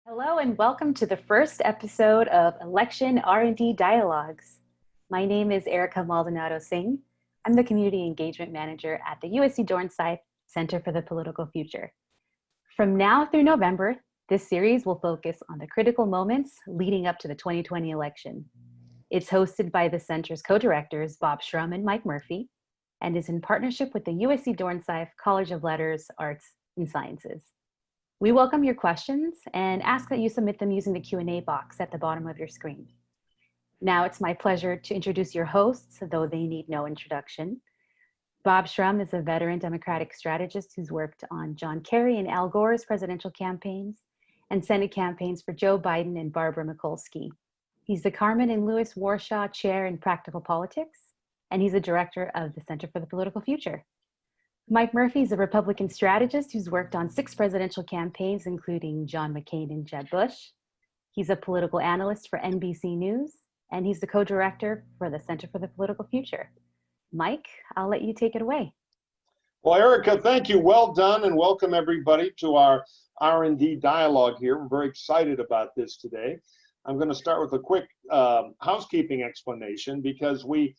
Hello and welcome to the first episode of Election R&D Dialogues. My name is Erica Maldonado Singh. I'm the Community Engagement Manager at the USC Dornsife Center for the Political Future. From now through November, this series will focus on the critical moments leading up to the 2020 election. It's hosted by the center's co-directors, Bob Shrum and Mike Murphy, and is in partnership with the USC Dornsife College of Letters, Arts, and Sciences. We welcome your questions and ask that you submit them using the Q&A box at the bottom of your screen. Now it's my pleasure to introduce your hosts, though they need no introduction. Bob Shrum is a veteran Democratic strategist who's worked on John Kerry and Al Gore's presidential campaigns and Senate campaigns for Joe Biden and Barbara Mikulski. He's the Carmen and Lewis Warshaw Chair in Practical Politics, and he's a director of the Center for the Political Future. Mike Murphy is a Republican strategist who's worked on 6 presidential campaigns, including John McCain and Jeb Bush. He's a political analyst for NBC News, and he's the co-director for the Center for the Political Future. Mike, I'll let you take it away. Well, Erica, thank you. Well done, and welcome everybody to our R&D dialogue here. We're very excited about this today. I'm going to start with a quick housekeeping explanation because we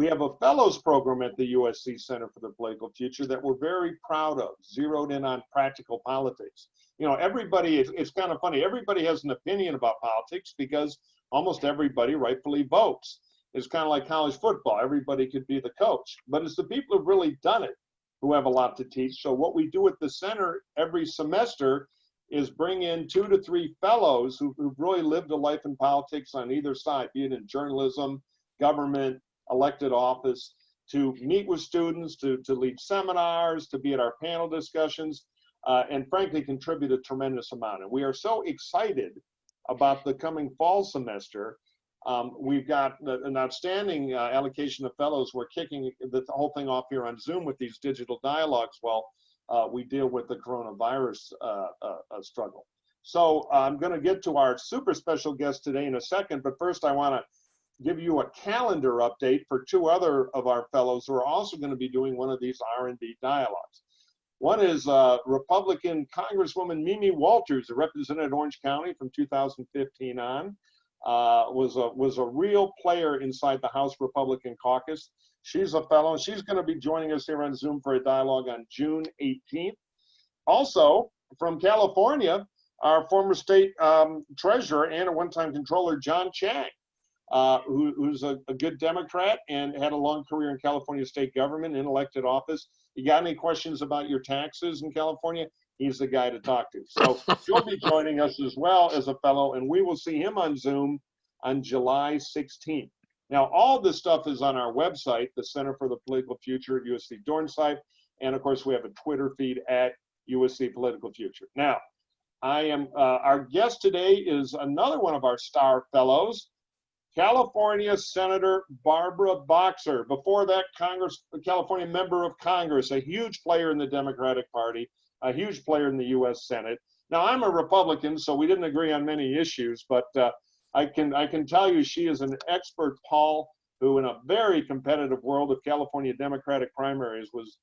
have a fellows program at the USC Center for the Political Future that we're very proud of, zeroed in on practical politics. You know, everybody, it's kind of funny, everybody has an opinion about politics because almost everybody rightfully votes. It's kind of like college football. Everybody could be the coach, but it's the people who've really done it who have a lot to teach. So what we do at the center every semester is bring in 2 to 3 fellows who've really lived a life in politics on either side, be it in journalism, government, elected office, to meet with students, to lead seminars, to be at our panel discussions, and frankly contribute a tremendous amount. And we are so excited about the coming fall semester. We've got an outstanding allocation of fellows. We're kicking the whole thing off here on Zoom with these digital dialogues while we deal with the coronavirus struggle. So I'm going to get to our super special guest today in a second, but first I want to give you a calendar update for 2 other of our fellows who are also going to be doing one of these R&D dialogues. One is Republican Congresswoman Mimi Walters, who represented Orange County from 2015 on, was a real player inside the House Republican caucus. She's a fellow, and she's going to be joining us here on Zoom for a dialogue on June 18th. Also, from California, our former state treasurer and a one-time controller, John Chang, who's a good Democrat and had a long career in California state government in elected office. You got any questions about your taxes in California? He's the guy to talk to. So he'll be joining us as well as a fellow, and we will see him on Zoom on July 16th. Now, all this stuff is on our website, the Center for the Political Future at USC Dornsife, and of course we have a Twitter feed at USC Political Future. Now, our guest today is another one of our star fellows, California Senator Barbara Boxer. Before that, California member of Congress, a huge player in the Democratic Party, a huge player in the U.S. Senate. Now, I'm a Republican, so we didn't agree on many issues, but I can tell you she is an expert Paul, who in a very competitive world of California Democratic primaries was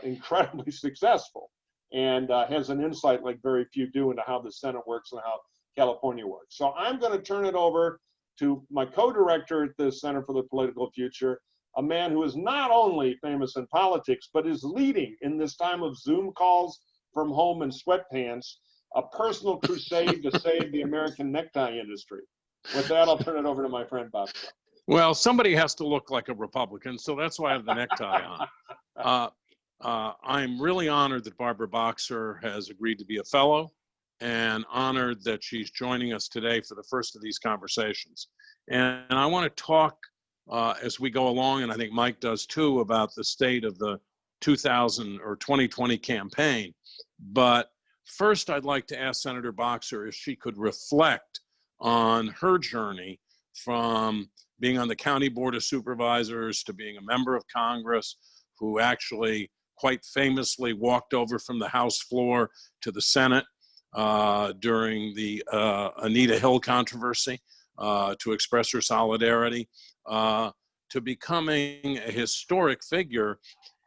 incredibly successful and has an insight like very few do into how the Senate works and how California works. So I'm going to turn it over to my co-director at the Center for the Political Future, a man who is not only famous in politics, but is leading in this time of Zoom calls from home in sweatpants, a personal crusade to save the American necktie industry. With that, I'll turn it over to my friend Bob. Well, somebody has to look like a Republican, so that's why I have the necktie on. I'm really honored that Barbara Boxer has agreed to be a fellow, and honored that she's joining us today for the first of these conversations. And I want to talk as we go along, and I think Mike does too, about the state of the 2020 campaign. But first, I'd like to ask Senator Boxer if she could reflect on her journey from being on the County Board of Supervisors to being a member of Congress, who actually quite famously walked over from the House floor to the Senate during the Anita Hill controversy to express her solidarity, to becoming a historic figure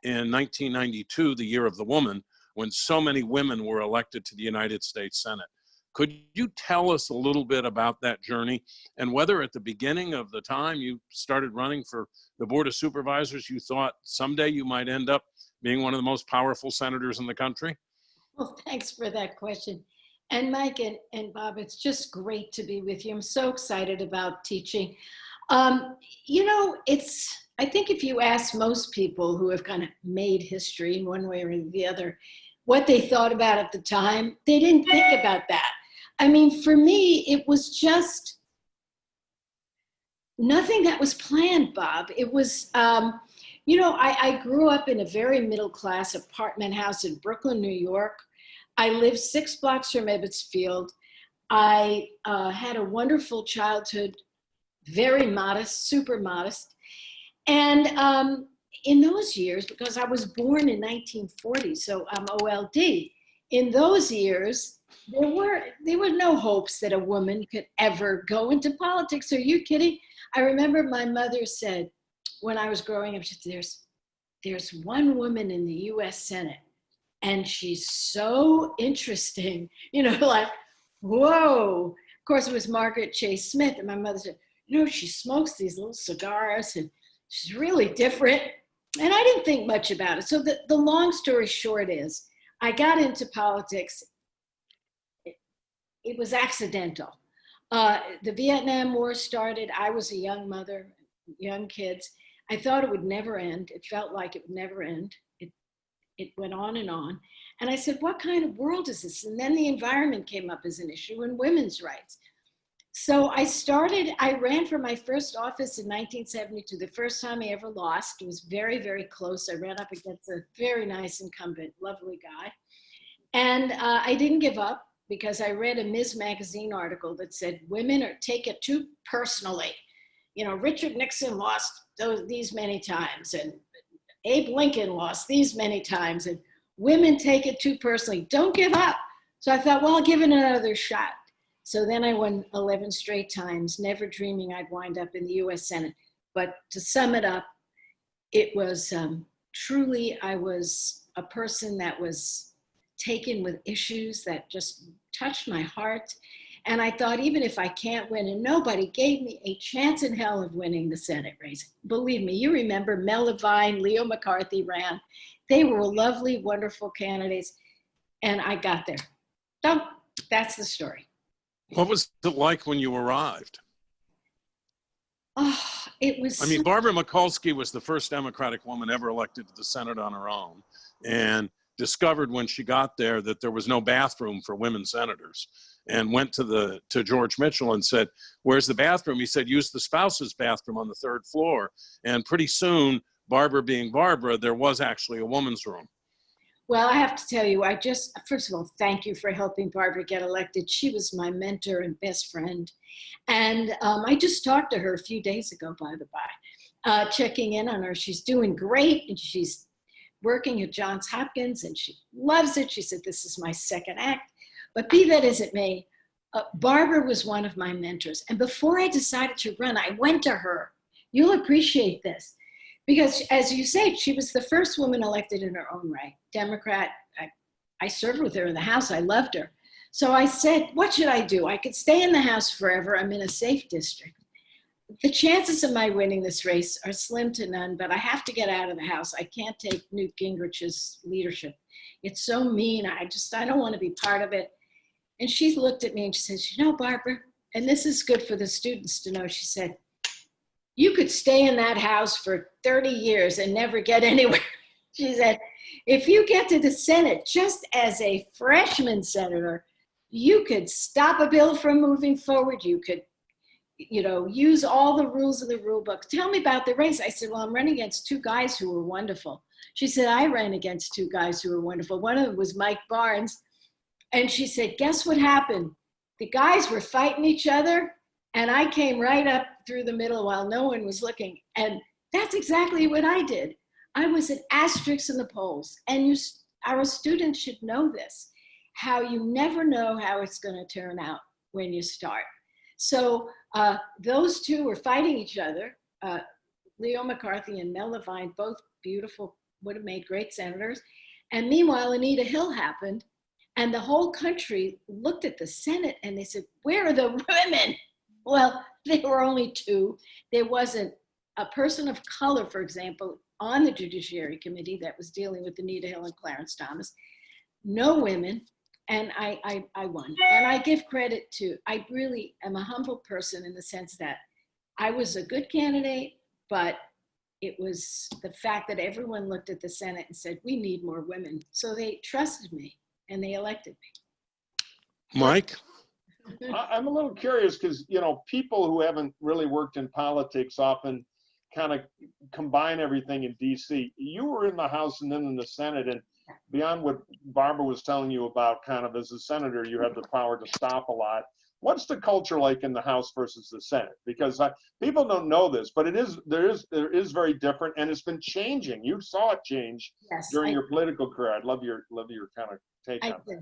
in 1992, the year of the woman, when so many women were elected to the United States Senate. Could you tell us a little bit about that journey and whether at the beginning of the time you started running for the Board of Supervisors, you thought someday you might end up being one of the most powerful senators in the country? Well, thanks for that question. And Mike and Bob, it's just great to be with you. I'm so excited about teaching. You know, I think if you ask most people who have kind of made history in one way or the other, what they thought about at the time, they didn't think about that. I mean, for me, it was just nothing that was planned, Bob. It was, you know, I grew up in a very middle-class apartment house in Brooklyn, New York. I lived 6 blocks from Ebbets Field. I had a wonderful childhood, very modest, super modest. And in those years, because I was born in 1940, so I'm OLD, in those years, there were no hopes that a woman could ever go into politics. Are you kidding? I remember my mother said when I was growing up, she said, there's one woman in the US Senate and she's so interesting, you know, like, whoa. Of course, it was Margaret Chase Smith. And my mother said, you know, she smokes these little cigars and she's really different. And I didn't think much about it. So the long story short is, I got into politics. It was accidental. The Vietnam War started. I was a young mother, young kids. I thought it would never end. It felt like it would never end. It went on. And I said, what kind of world is this? And then the environment came up as an issue and women's rights. So I ran for my first office in 1972, the first time I ever lost. It was very, very close. I ran up against a very nice incumbent, lovely guy. And I didn't give up because I read a Ms. Magazine article that said, women take it too personally. You know, Richard Nixon lost these many times, and Abe Lincoln lost these many times, and women take it too personally. Don't give up. So I thought, well, I'll give it another shot. So then I won 11 straight times, never dreaming I'd wind up in the US Senate. But to sum it up, it was truly, I was a person that was taken with issues that just touched my heart. And I thought, even if I can't win, and nobody gave me a chance in hell of winning the Senate race. Believe me, you remember Mel Levine, Leo McCarthy ran. They were lovely, wonderful candidates. And I got there. So that's the story. What was it like when you arrived? Oh, it was. I mean, Barbara Mikulski was the first Democratic woman ever elected to the Senate on her own, and discovered when she got there that there was no bathroom for women senators, and went to George Mitchell and said, where's the bathroom? He said, use the spouse's bathroom on the 3rd floor. And pretty soon, Barbara being Barbara, there was actually a woman's room. Well, I have to tell you, first of all, thank you for helping Barbara get elected. She was my mentor and best friend. And I just talked to her a few days ago, by the by, checking in on her. She's doing great, and she's working at Johns Hopkins, and she loves it. She said, this is my second act. But be that as it may, Barbara was one of my mentors. And before I decided to run, I went to her. You'll appreciate this. Because as you say, she was the first woman elected in her own right, Democrat. I served with her in the House. I loved her. So I said, what should I do? I could stay in the House forever. I'm in a safe district. The chances of my winning this race are slim to none, but I have to get out of the House. I can't take Newt Gingrich's leadership. It's so mean. I don't want to be part of it. And she looked at me and she says, you know, Barbara, and this is good for the students to know, she said, you could stay in that House for 30 years and never get anywhere. She said, if you get to the Senate just as a freshman senator, you could stop a bill from moving forward. You could, you know, use all the rules of the rule book. Tell me about the race. I said, well, I'm running against 2 guys who were wonderful. She said, I ran against 2 guys who were wonderful. One of them was Mike Barnes. And she said, guess what happened? The guys were fighting each other, and I came right up through the middle while no one was looking. And that's exactly what I did. I was an asterisk in the polls. And our students should know this, how you never know how it's going to turn out when you start. So those 2 were fighting each other. Leo McCarthy and Mel Levine, both beautiful, would have made great senators. And meanwhile, Anita Hill happened. And the whole country looked at the Senate and they said, where are the women? Well, there were only two. There wasn't a person of color, for example, on the Judiciary Committee that was dealing with Anita Hill and Clarence Thomas. No women, and I won. And I give credit to, I really am a humble person in the sense that I was a good candidate, but it was the fact that everyone looked at the Senate and said, we need more women. So they trusted me and they elected me. Mike? I'm a little curious because, you know, people who haven't really worked in politics often kind of combine everything in DC. You were in the House and then in the Senate, and beyond what Barbara was telling you about, kind of as a senator, you have the power to stop a lot. What's the culture like in the House versus the Senate? Because people don't know this, but there is very different, and it's been changing. You saw it change during your political career. I'd love your kind of take on that.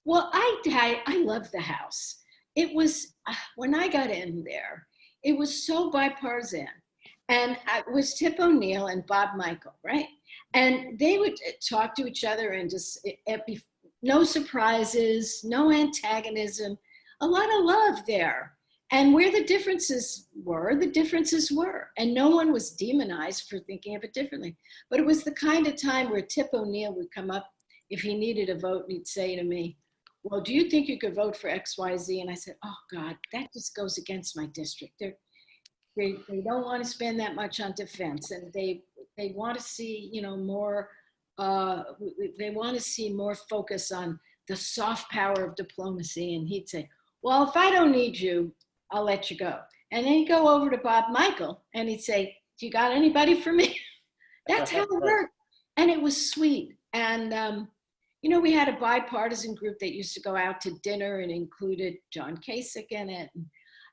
Well, I love the House. It was, when I got in there, it was so bipartisan. And it was Tip O'Neill and Bob Michel, right? And they would talk to each other and just, no surprises, no antagonism, a lot of love there. And where the differences were. And no one was demonized for thinking of it differently. But it was the kind of time where Tip O'Neill would come up if he needed a vote and he'd say to me, well, do you think you could vote for XYZ? And I said, oh God, that just goes against my district. They don't want to spend that much on defense, and they want to see, you know, more, they want to see more focus on the soft power of diplomacy. And he'd say, well, if I don't need you, I'll let you go. And then he'd go over to Bob Michel and he'd say, do you got anybody for me? That's how it worked. And it was sweet. And, you know, we had a bipartisan group that used to go out to dinner and included John Kasich in it.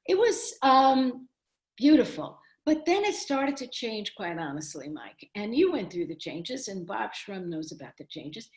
It was beautiful. But then it started to change, quite honestly, Mike. And you went through the changes, and Bob Shrum knows about the changes.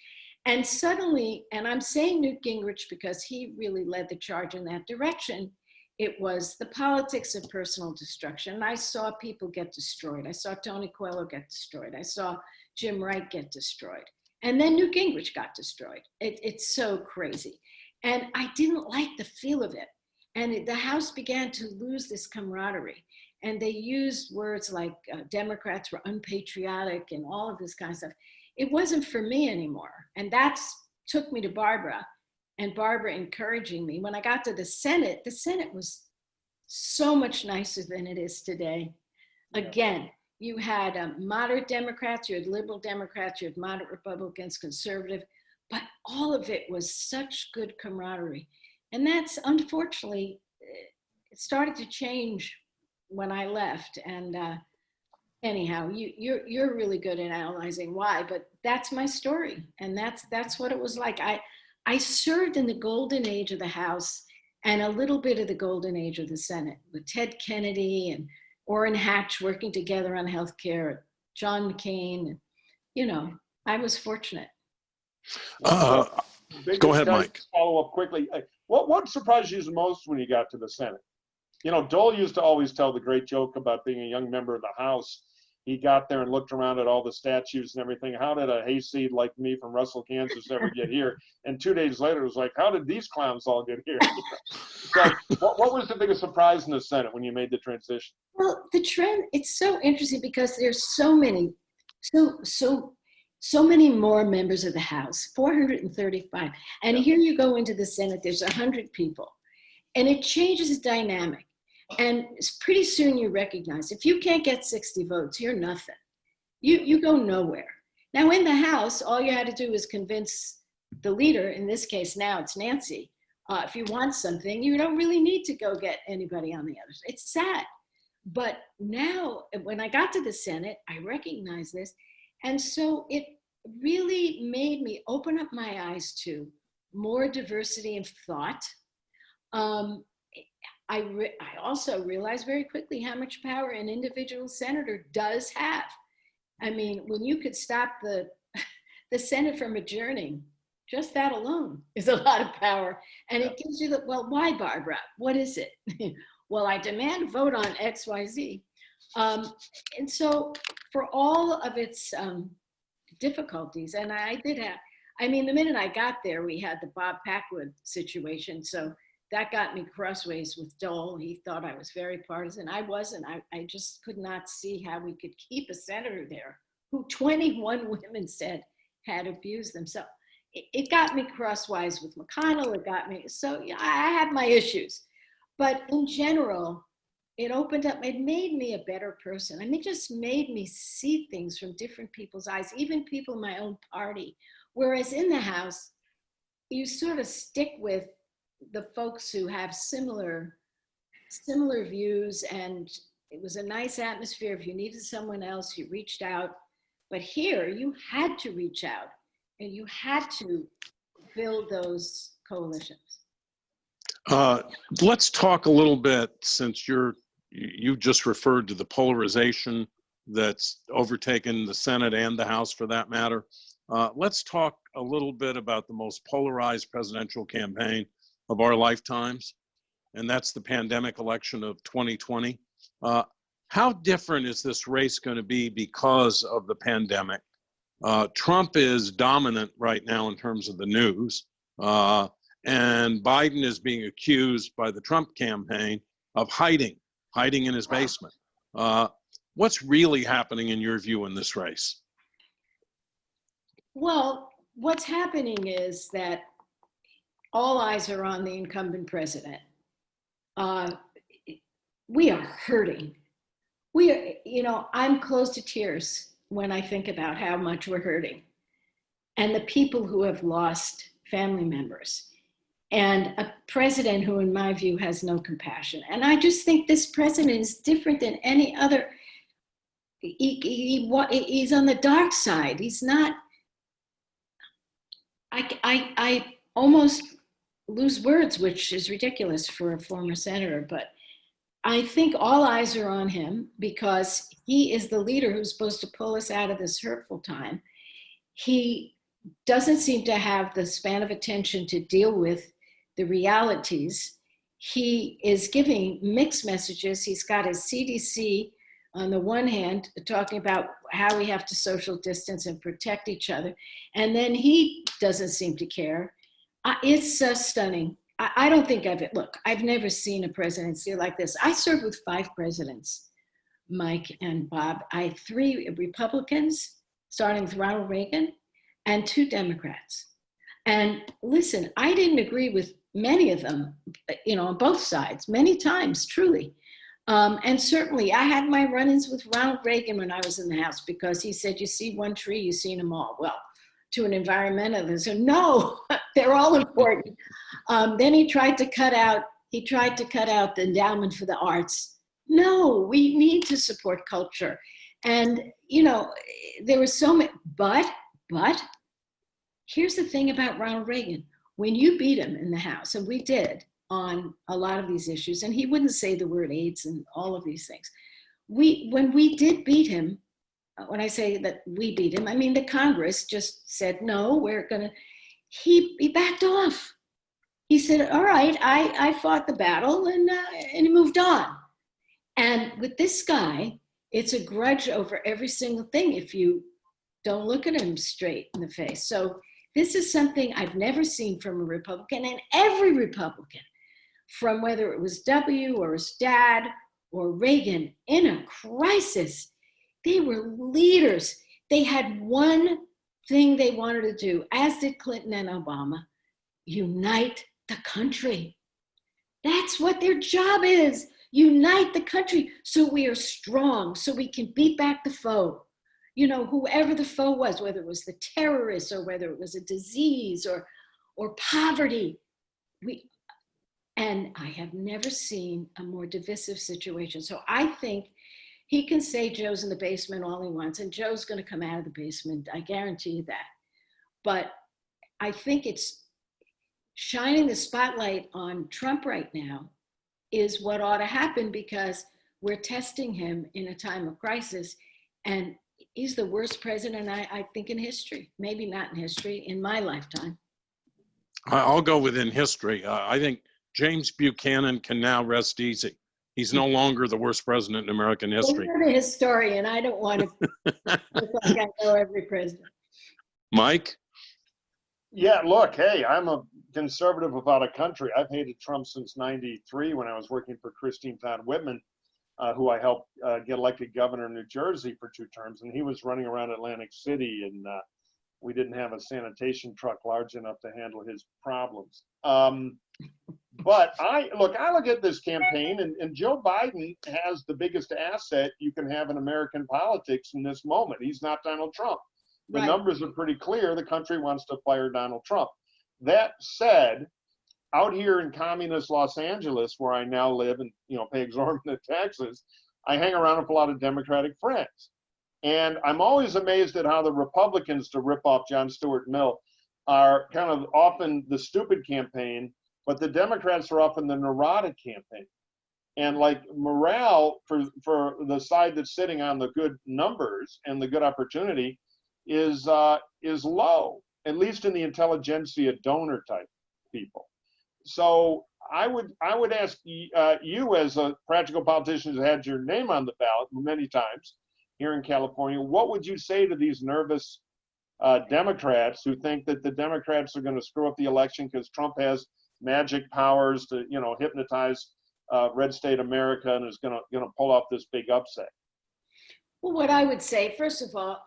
And suddenly, and I'm saying Newt Gingrich because he really led the charge in that direction, it was the politics of personal destruction. And I saw people get destroyed. I saw Tony Coelho get destroyed. I saw Jim Wright get destroyed. And then Newt Gingrich got destroyed. It's so crazy. And I didn't like the feel of it. And the House began to lose this camaraderie. And they used words like Democrats were unpatriotic and all of this kind of stuff. It wasn't for me anymore. And that's took me to Barbara, and Barbara encouraging me. When I got to the Senate was so much nicer than it is today. Again, you had moderate Democrats, you had liberal Democrats, you had moderate Republicans, conservative, but all of it was such good camaraderie. And that's, unfortunately, it started to change when I left. And anyhow, you're really good at analyzing why, but that's my story. And that's what it was like. I served in the golden age of the House and a little bit of the golden age of the Senate with Ted Kennedy and Orrin Hatch working together on healthcare, John McCain. You know, I was fortunate. Go ahead, Mike. Follow up quickly. What surprised you the most when you got to the Senate? You know, Dole used to always tell the great joke about being a young member of the House. He got there and looked around at all the statues and everything. How did a hayseed like me from Russell, Kansas ever get here? And 2 days later, it was like, how did these clowns all get here? So what was the biggest surprise in the Senate when you made the transition? Well, the trend, it's so interesting because there's so many more members of the House, 435. And here you go into the Senate, there's 100 people. And it changes the dynamic. And pretty soon you recognize if you can't get 60 votes, you're nothing. You go nowhere. Now in the House, all you had to do is convince the leader, in this case now it's Nancy, if you want something, you don't really need to go get anybody on the others. It's sad. But now when I got to the Senate, I recognized this. And so it really made me open up my eyes to more diversity of thought. I also realized very quickly how much power an individual senator does have. I mean, when you could stop the Senate from adjourning, just that alone is a lot of power. And it gives you well, why, Barbara? What is it? Well, I demand a vote on X, Y, Z. And so for all of its difficulties, and I I mean, the minute I got there, we had the Bob Packwood situation. So that got me crossways with Dole. He thought I was very partisan. I wasn't. I just could not see how we could keep a senator there who 21 women said had abused them. So it got me crosswise with McConnell. It got me, so yeah, I have my issues. But in general, it opened up, it made me a better person. I mean, it just made me see things from different people's eyes, even people in my own party. Whereas in the House, you sort of stick with the folks who have similar views, and it was a nice atmosphere. If you needed someone else, you reached out. But here, you had to reach out, and you had to build those coalitions. Let's talk a little bit, since you just referred to the polarization that's overtaken the Senate and the House for that matter. Let's talk a little bit about the most polarized presidential campaign of our lifetimes, and that's the pandemic election of 2020. How different is this race going to be because of the pandemic? Trump is dominant right now in terms of the news, and Biden is being accused by the Trump campaign of hiding in his basement. What's really happening in your view in this race? Well, what's happening is that all eyes are on the incumbent president. We are hurting. I'm close to tears when I think about how much we're hurting, and the people who have lost family members, and a president who, in my view, has no compassion. And I just think this president is different than any other. He's on the dark side. He's not. I almost lose words, which is ridiculous for a former senator, but I think all eyes are on him because he is the leader who's supposed to pull us out of this hurtful time. He doesn't seem to have the span of attention to deal with the realities. He is giving mixed messages. He's got his CDC on the one hand, talking about how we have to social distance and protect each other. And then he doesn't seem to care. It's stunning. I don't think I've never seen a presidency like this. I served with 5 presidents, Mike and Bob. I had 3 Republicans, starting with Ronald Reagan, and 2 Democrats. And listen, I didn't agree with many of them, on both sides, many times, truly. And certainly I had my run-ins with Ronald Reagan when I was in the House, because he said, you see one tree, you've seen them all. Well, to an environmentalist, so no, they're all important. Then he tried to cut out the endowment for the arts. No, we need to support culture. And, there was so many, but here's the thing about Ronald Reagan. When you beat him in the House, and we did on a lot of these issues, and he wouldn't say the word AIDS and all of these things. When we did beat him, when I say that we beat him, I mean the Congress just said, no, he backed off. He said, all right, I fought the battle, and he moved on. And with this guy, it's a grudge over every single thing if you don't look at him straight in the face. So this is something I've never seen from a Republican, and every Republican, from whether it was W or his dad or Reagan, in a crisis, they were leaders. They had one thing they wanted to do, as did Clinton and Obama: unite the country. That's what their job is. Unite the country so we are strong, so we can beat back the foe. Whoever the foe was, whether it was the terrorists or whether it was a disease or poverty. And I have never seen a more divisive situation. So I think he can say Joe's in the basement all he wants, and Joe's going to come out of the basement. I guarantee you that. But I think it's shining the spotlight on Trump right now is what ought to happen, because we're testing him in a time of crisis. And he's the worst president, I think, in history. Maybe not in history, in my lifetime. I'll go within history. I think James Buchanan can now rest easy. He's no longer the worst president in American history. Well, you're the historian. I don't want to look like I know every president. Mike? Yeah, look, hey, I'm a conservative about a country. I've hated Trump since '93 when I was working for Christine Todd Whitman, who I helped get elected governor of New Jersey for 2 terms, and he was running around Atlantic City, and we didn't have a sanitation truck large enough to handle his problems. But I look at this campaign, and Joe Biden has the biggest asset you can have in American politics in this moment. He's not Donald Trump. The Right. numbers are pretty clear. The country wants to fire Donald Trump. That said, out here in communist Los Angeles, where I now live and pay exorbitant taxes, I hang around with a lot of Democratic friends. And I'm always amazed at how the Republicans, to rip off John Stuart Mill, are kind of often the stupid campaign, but the Democrats are often the neurotic campaign. And like morale for the side that's sitting on the good numbers and the good opportunity is low, at least in the intelligentsia donor type people. So I would ask you, as a practical politician who's had your name on the ballot many times here in California, what would you say to these nervous Democrats who think that the Democrats are going to screw up the election because Trump has magic powers to hypnotize red state America and is going to pull off this big upset? Well, what I would say, first of all,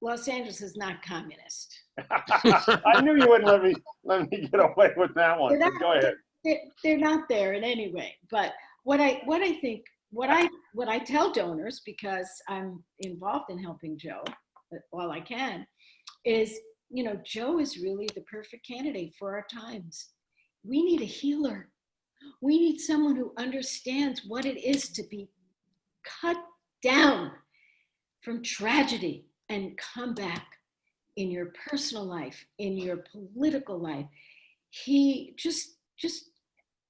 Los Angeles is not communist. I knew you wouldn't let me get away with that one. Go ahead. They're not there in any way. But what I tell donors, because I'm involved in helping Joe while I can, is Joe is really the perfect candidate for our times. We need a healer. We need someone who understands what it is to be cut down from tragedy and come back in your personal life, in your political life. He just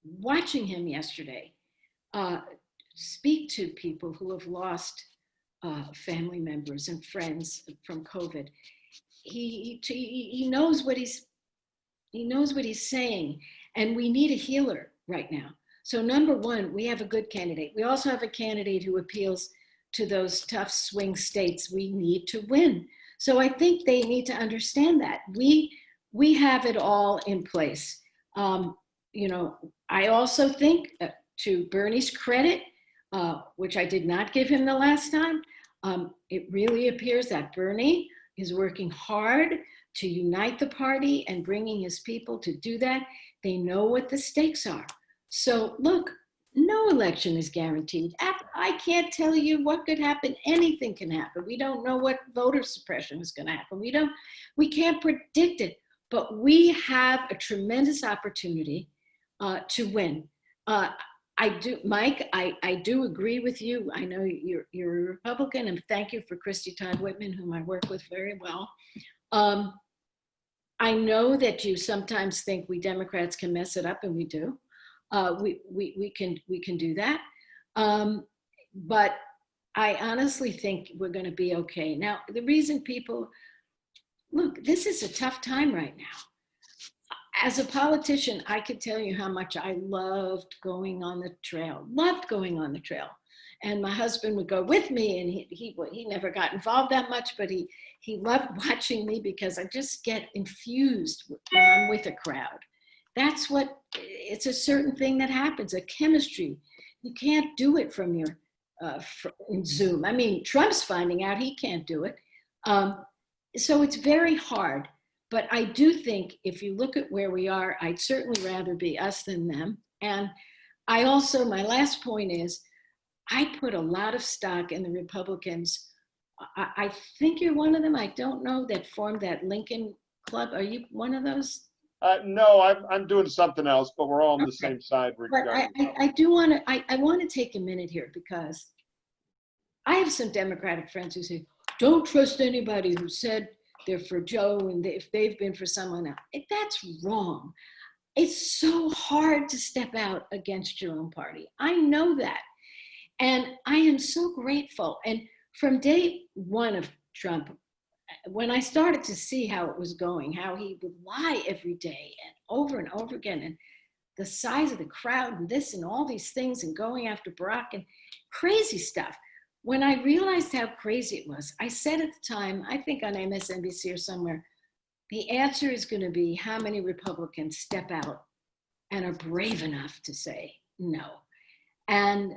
watching him yesterday speak to people who have lost family members and friends from COVID. He knows what he's saying, and we need a healer right now. So number one, we have a good candidate. We also have a candidate who appeals to those tough swing states we need to win. So I think they need to understand that we have it all in place. I also think, to Bernie's credit, which I did not give him the last time, it really appears that Bernie is working hard to unite the party and bringing his people to do that. They know what the stakes are. So look, no election is guaranteed. I can't tell you what could happen. Anything can happen. We don't know what voter suppression is going to happen. We can't predict it, but we have a tremendous opportunity to win. Mike, I do agree with you. I know you're a Republican, and thank you for Christy Todd Whitman, whom I work with very well. I know that you sometimes think we Democrats can mess it up, and we do. We can do that. But I honestly think we're going to be okay. Now, the reason look, this is a tough time right now. As a politician, I could tell you how much I loved going on the trail, And my husband would go with me, and he never got involved that much, but he loved watching me because I just get infused when I'm with a crowd. It's a certain thing that happens, a chemistry. You can't do it from your in Zoom. I mean, Trump's finding out he can't do it. So it's very hard. But I do think if you look at where we are, I'd certainly rather be us than them. And my last point is, I put a lot of stock in the Republicans. I think you're one of them. I don't know, that formed that Lincoln Club. Are you one of those? No, I'm doing something else, but we're all on the same side. But I want to take a minute here, because I have some Democratic friends who say, don't trust anybody who said they're for Joe and if they've been for someone else. That's wrong. It's so hard to step out against your own party. I know that. And I am so grateful. And from day one of Trump, when I started to see how it was going, how he would lie every day and over again, and the size of the crowd and this and all these things, and going after Barack and crazy stuff. When I realized how crazy it was, I said at the time, I think on MSNBC or somewhere, the answer is going to be how many Republicans step out and are brave enough to say no. And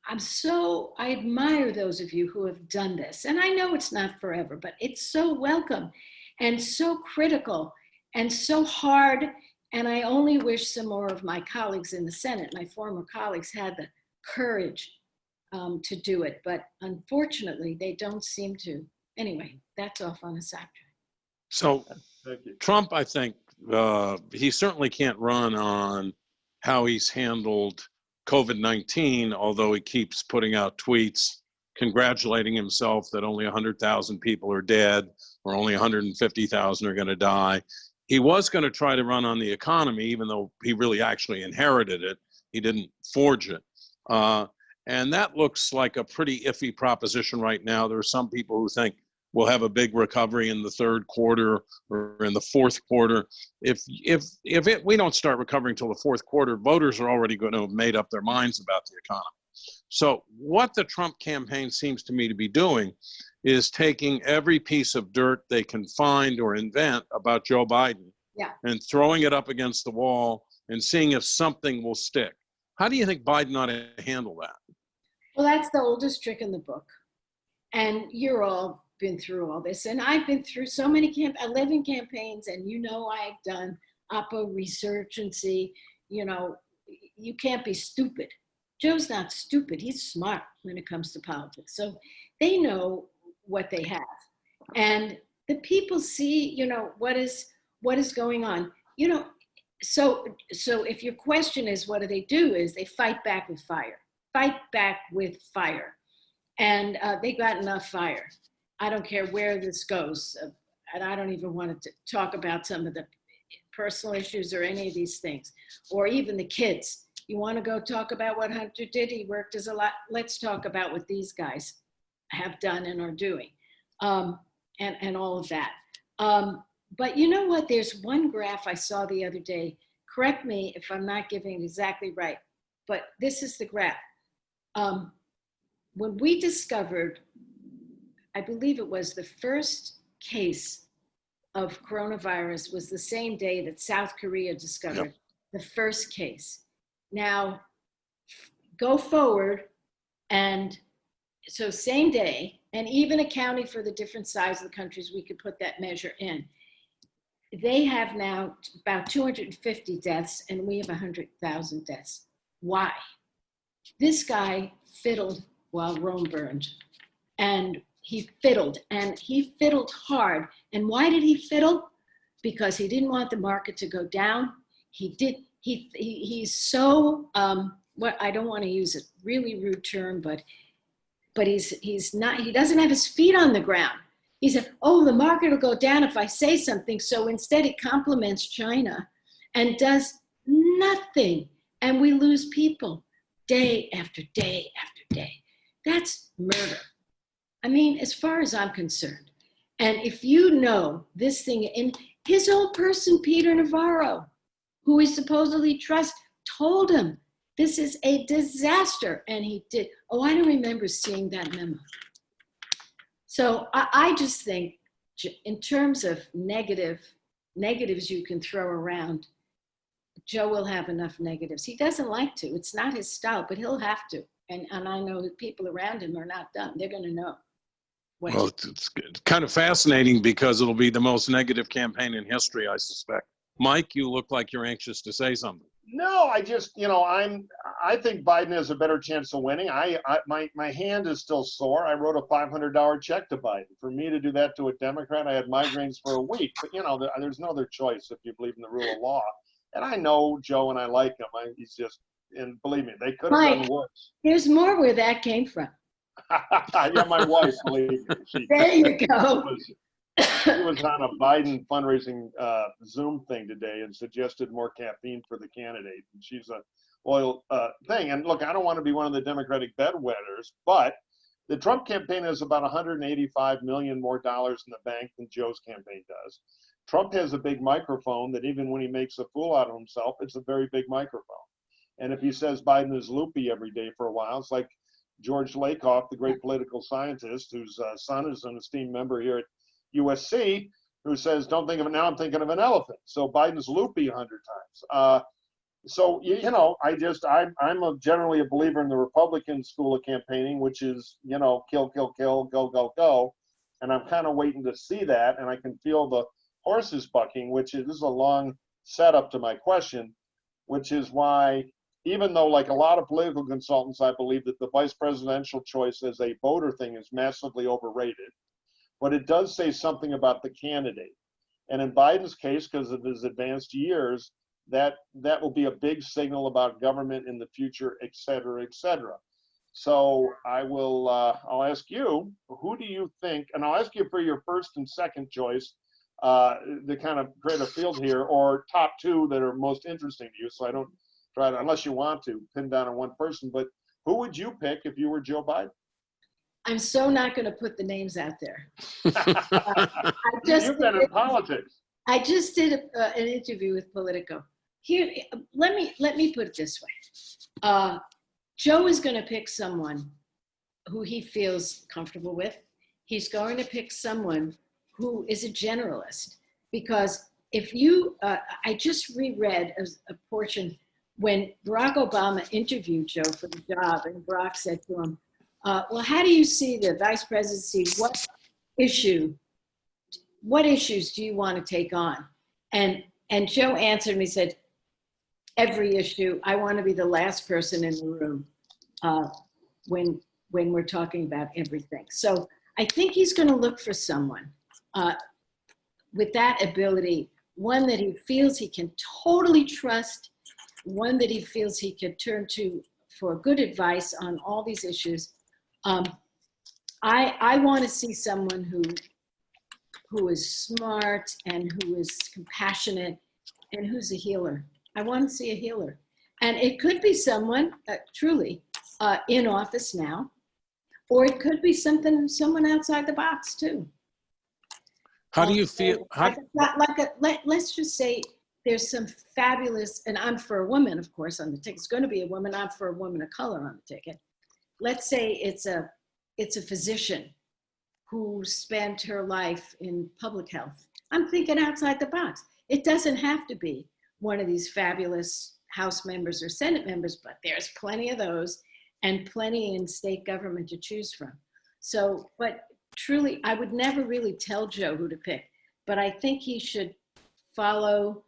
I admire those of you who have done this. And I know it's not forever, but it's so welcome and so critical and so hard. And I only wish some more of my colleagues in the Senate, my former colleagues, had the courage to do it. But unfortunately, they don't seem to. Anyway, that's off on a sidetrack. So Trump, I think, he certainly can't run on how he's handled COVID-19, although he keeps putting out tweets congratulating himself that only 100,000 people are dead or only 150,000 are going to die. He was going to try to run on the economy, even though he really actually inherited it. He didn't forge it. And that looks like a pretty iffy proposition right now. There are some people who think we'll have a big recovery in the third quarter or in the fourth quarter. If we don't start recovering till the fourth quarter, voters are already going to have made up their minds about the economy. So what the Trump campaign seems to me to be doing is taking every piece of dirt they can find or invent about Joe Biden and throwing it up against the wall and seeing if something will stick. How do you think Biden ought to handle that? Well, that's the oldest trick in the book. And you're all been through all this. And I've been through so many 11 campaigns, and I've done Oppo research and see, you can't be stupid. Joe's not stupid. He's smart when it comes to politics. So they know what they have. And the people see, what is going on. So if your question is what do, is they fight back with fire. Fight back with fire. And they got enough fire. I don't care where this goes. And I don't even want to talk about some of the personal issues or any of these things, or even the kids. You want to go talk about what Hunter did? He worked as a lot. Let's talk about what these guys have done and are doing, and all of that. But you know what? There's one graph I saw the other day. Correct me if I'm not giving it exactly right, but this is the graph. When we discovered, I believe it was the first case of coronavirus was the same day that South Korea discovered the first case. Now, go forward, and so same day, and even accounting for the different size of the countries we could put that measure in, they have now about 250 deaths, and we have 100,000 deaths. Why? This guy fiddled while Rome burned, and he fiddled hard. And why did he fiddle? Because he didn't want the market to go down. He's so, what I don't want to use a really rude term, but he's not, he doesn't have his feet on the ground. He said, oh, the market will go down if I say something. So instead it compliments China and does nothing. And we lose people day after day after day. That's murder. I mean, as far as I'm concerned. And if you know this thing, in his own person, Peter Navarro, who he supposedly trusts, told him this is a disaster. And he did. Oh, I don't remember seeing that memo. So I just think in terms of negatives you can throw around, Joe will have enough negatives. He doesn't like to. It's not his style, but he'll have to. And I know that people around him are not dumb. They're going to know. Well, it's kind of fascinating because it'll be the most negative campaign in history, I suspect. Mike, you look like you're anxious to say something. No, I just, I think Biden has a better chance of winning. My hand is still sore. I wrote a $500 check to Biden. For me to do that to a Democrat, I had migraines for a week. But, there's no other choice if you believe in the rule of law. And I know Joe and I like him. He's just, and believe me, they could have done worse. There's more where that came from. Yeah, my wife, believe me. There you go. She was on a Biden fundraising Zoom thing today and suggested more caffeine for the candidate. And she's a loyal thing. And look, I don't want to be one of the Democratic bedwetters, but the Trump campaign has about $185 million more dollars in the bank than Joe's campaign does. Trump has a big microphone that even when he makes a fool out of himself, it's a very big microphone. And if he says Biden is loopy every day for a while, it's like George Lakoff, the great political scientist, whose son is an esteemed member here at USC, who says, don't think of it now, I'm thinking of an elephant. So Biden's loopy 100 times. So, you know, I'm generally a believer in the Republican school of campaigning, which is, you know, kill, kill, kill, go, go, go. And I'm kind of waiting to see that. And I can feel the horses bucking, which is, this is a long setup to my question, which is why, even though like a lot of political consultants, I believe that the vice presidential choice as a voter thing is massively overrated, but it does say something about the candidate. And in Biden's case, because of his advanced years, that will be a big signal about government in the future, et cetera, et cetera. So I'll ask you, who do you think, and I'll ask you for your first and second choice, to kind of create a field here, or top two that are most interesting to you. So I don't try to, unless you want to, pin down on one person, but who would you pick if you were Joe Biden? I'm so not going to put the names out there. You've been in politics. I just did an interview with Politico. Here, let me put it this way. Joe is going to pick someone who he feels comfortable with. He's going to pick someone who is a generalist, because if you, I just reread a portion when Barack Obama interviewed Joe for the job, and Barack said to him, well, how do you see the vice presidency? What issues do you want to take on? And Joe answered me, said, every issue. I want to be the last person in the room when we're talking about everything. So I think he's going to look for someone with that ability, one that he feels he can totally trust, one that he feels he can turn to for good advice on all these issues. I want to see someone who is smart and who is compassionate and who's a healer. I want to see a healer. And it could be someone truly in office now, or it could be someone outside the box too. How do you feel? Let's just say there's some fabulous, and I'm for a woman, of course, on the ticket. It's going to be a woman. I'm for a woman of color on the ticket. Let's say it's a physician who spent her life in public health. I'm thinking outside the box. It doesn't have to be one of these fabulous House members or Senate members, but there's plenty of those and plenty in state government to choose from. So, but truly, I would never really tell Joe who to pick, but I think he should follow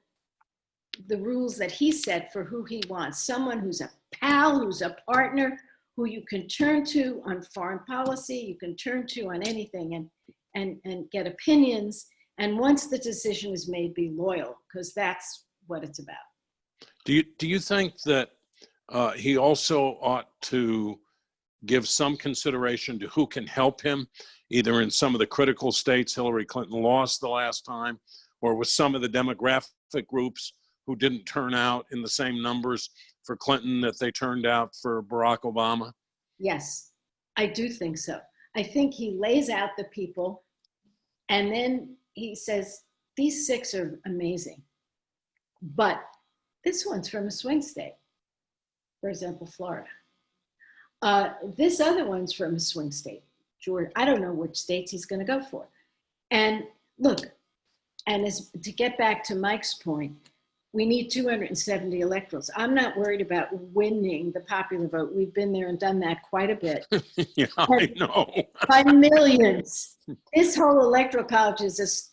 the rules that he set for who he wants. Someone who's a pal, who's a partner, who you can turn to on foreign policy, you can turn to on anything and get opinions. And once the decision is made, be loyal, because that's what it's about. Do you think that he also ought to give some consideration to who can help him, either in some of the critical states Hillary Clinton lost the last time, or with some of the demographic groups who didn't turn out in the same numbers for Clinton that they turned out for Barack Obama? Yes, I do think so. I think he lays out the people, and then he says, these 6 are amazing, but this one's from a swing state, for example, Florida. This other one's from a swing state, Georgia. I don't know which states he's going to go for. And look, and to get back to Mike's point, we need 270 electorals. I'm not worried about winning the popular vote. We've been there and done that quite a bit. Yeah, I know. By millions. This whole electoral college is just,